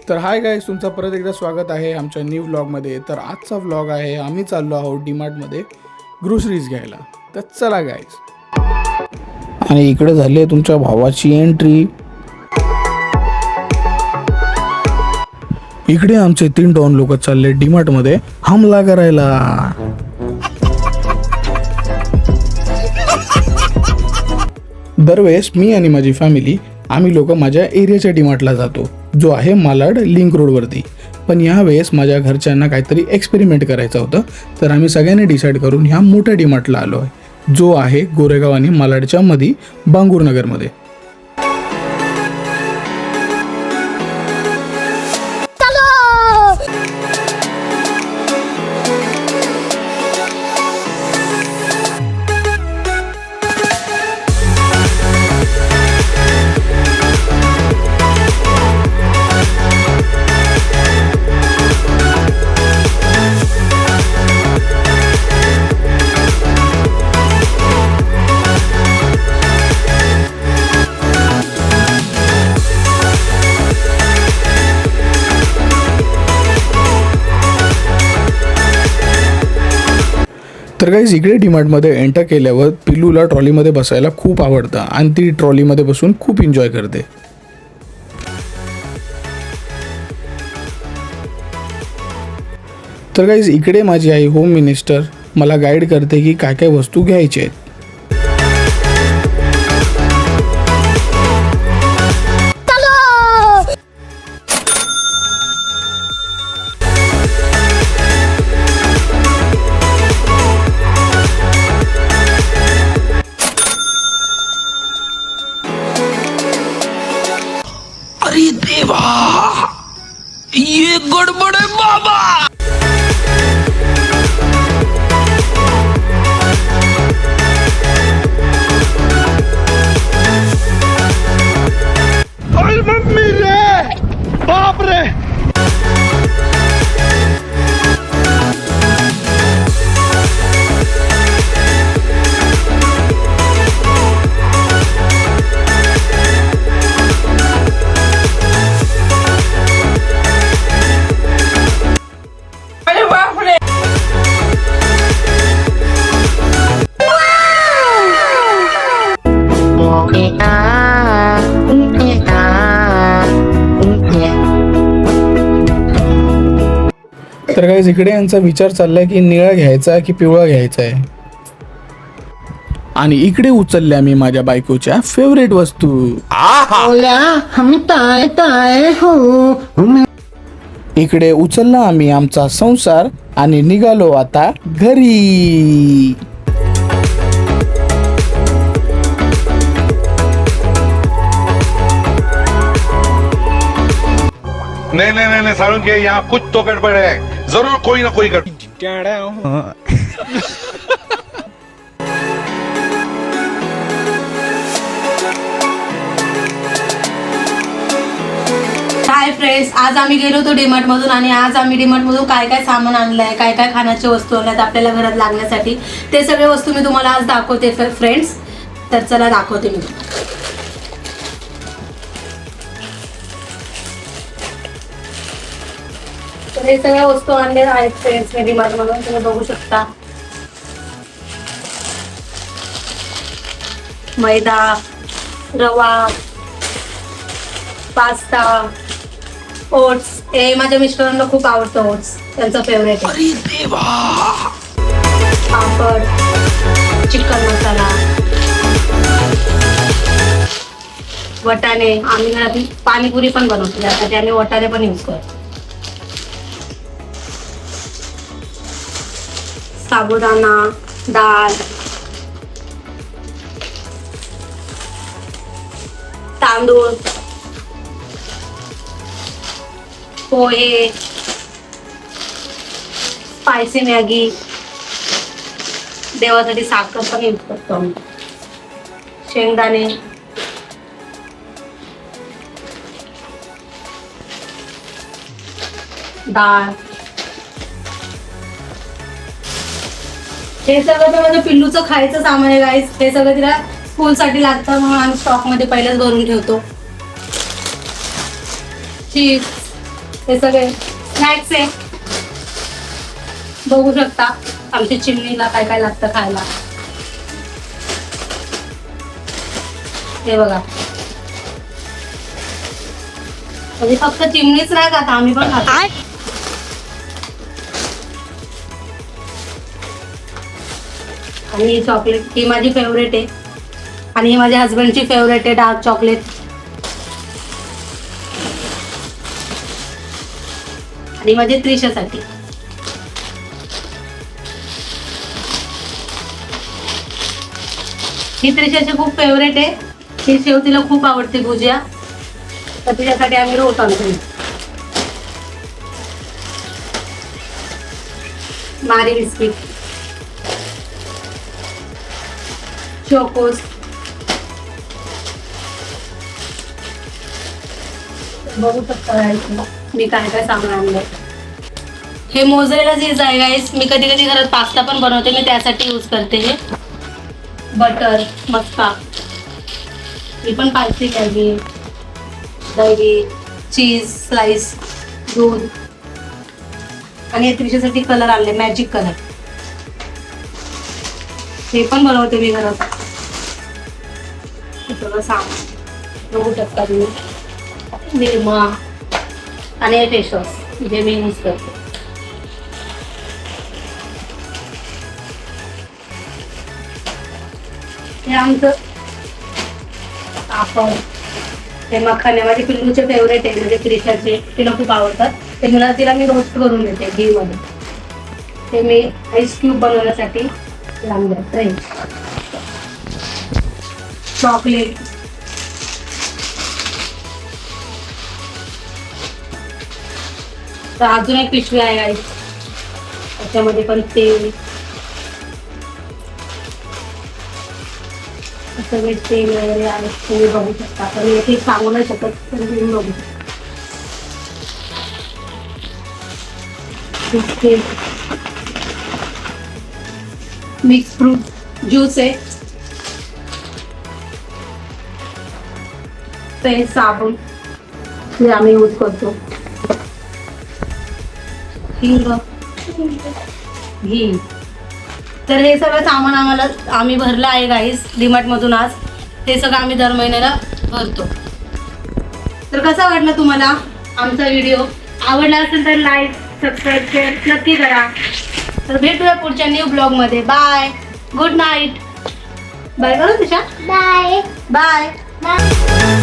तर hi guys, तुमचं परत एकदा स्वागत आहे आमच्या न्यू व्लॉगमध्ये. तर आजचा व्लॉग आहे, आम्ही चाललो आहोत डीमार्टमध्ये ग्रोसरीज घ्यायला. तर चला गाईज. आणि इकडे झाली आहे तुमच्या भावाची एंट्री. इकडे आमचे 3 डॉन लोक चालले डीमार्टमध्ये हमला करायला. दरवेळेस मी आणि माझी फॅमिली आम्ही लोक माझ्या एरियाच्या डीमार्टला जातो, जो आहे मालाड लिंक रोडवरती. पण यावेळेस माझ्या घरच्यांना काहीतरी एक्सपेरिमेंट करायचं होतं, तर आम्ही सगळ्यांनी डिसाईड करून ह्या मोठ्या डीमार्टला आलो आहे, जो आहे गोरेगाव आणि मालाडच्या मध्ये बांगूरनगरमध्ये. तर गाईज, इकडे डीमार्टमध्ये एंटर केल्यावर पिल्लूला ट्रॉलीमध्ये बसायला खूप आवडतं आणि ती ट्रॉलीमध्ये बसून खूप एन्जॉय करते. तर गाईज, इकडे माझी आई होम मिनिस्टर मला गाईड करते की काय काय वस्तू घ्यायच्या आहेत. अरे देवा, ये गड़बड़ है बाबा. अरे मम्मी रे, बाप रे. तर गाईज, इकडे यांचा विचार चाललाय की निळा घ्यायचा की पिवळा घ्यायचा आहे. आणि इकडे उचलल्या मी माझ्या बायकोच्या फेवरेट वस्तू. इकडे उचलला आम्ही आमचा संसार आणि निघालो आता घरी. नहीं नहीं नहीं नहीं सारुण के यहाँ कुछ तो गड़बड़ है, जरूर कोई ना कोई गड़बड़. हाय फ्रेंड्स, आज आम्ही गेलो होतो डीमार्ट मधून आणि आज आम्ही डीमार्ट मधून काय काय सामान आणलंय, काय काय खाण्याच्या वस्तू आणल्यात आपल्याला घरात लागण्यासाठी, ते सगळे वस्तू मी तुम्हाला आज दाखवते फ्रेंड्स. तर चला दाखवते मी. तर हे सगळ्या वस्तू आणलेल्या आहेत फ्रेंड्स मी डीमार्ट मधून, तुम्ही बघू शकता. मैदा, रवा, पास्ता, ओट्स. हे माझ्या मिस्टरांना खूप आवडतं ओट्स, त्यांचं फेवरेट आहे. अरे देवा. पापड, चिकन मसाला, वटाणे. आम्ही घरात पाणीपुरी पण बनवतो, त्यासाठी आम्ही वटाणे पण यूज करतो. साबुदाणा, डाळ, तांदूळ, पोहे, स्पायसी मॅगी, देवासाठी साखर पण यूज करतो, शेंगदाणे, डाळ. हे सगळं तर माझ्या पिल्लूचं खायचं सामान आहे गाईस. हे सगळं तिला स्कूल साठी लागतं, म्हणून आम्ही स्टॉक मध्ये पहिलेच भरून ठेवतो. चीज, हे सगळे स्नॅक्स आहे. बघू शकता आमच्या चिमणीला काय काय लागतं खायला. हे बघा, म्हणजे फक्त चिमणीच नाही खात, आम्ही पण खातो. आणि ही चॉकलेट ही माझी फेवरेट आहे आणि ही माझ्या हस्बंडची फेवरेट आहे, डार्क चॉकलेट. आणि माझी त्रिशासाठी. ही त्रिशाची खूप फेवरेट आहे. ही शेव तिला खूप आवडते भुजिया, तर तिच्यासाठी आम्ही रोज आणतो. मारी बिस्किट, चोकोस, बघू शकता मी काय काय सामान आणलंय. हे मोझरेला चीज आहे गाईस. मी कधी कधी घरात पास्ता पण बनवते, मी त्यासाठी यूज करते. हे बटर मस्का, ही पण पायसी घ्यावी, दही, चीज स्लाइस, दूध. आणि या त्रिशासाठी कलर आणले, मॅजिक कलर. हे पण बनवते मी घरात. सगळं सामान बघू शकता तुम्ही. निरमा आणि हे फेस वॉश जे मी यूज करते. हे आमचं पापड, हे मखाने माझे पिल्लूचे फेवरेट आहे, म्हणजे त्रिशाचे, तिला खूप आवडतात. ते तिला मी रोस्ट करून देते घी मध्ये. ते मी आईस क्यूब बनवण्यासाठी लागले. चॉकलेट, तर अजून एक पिशवी आहे गाईस, त्याच्यामध्ये पण तेल, सगळे तेल वगैरे आहे, तुम्ही बघू शकता. पण हे सांगू नाही शकत, तर तुम्ही बघू शकता. मिक्स फ्रूट ज्यूस आहे. ते साबण जे आम्ही यूज करतो. हिंग, घी. तर हे सगळं सामान आम्ही भरलं आहे गाईस डीमार्ट मधून आज. हे सगळं आम्ही दर महिन्याला भरतो. तर कसा वाटला तुम्हाला आमचा व्हिडिओ? आवडला असेल तर लाईक सबस्क्राईब शेअर नक्की करा. तर भेटूया पुढच्या न्यू ब्लॉग मध्ये. Bye, good night. बाय करू तुझ्या. Bye bye bye.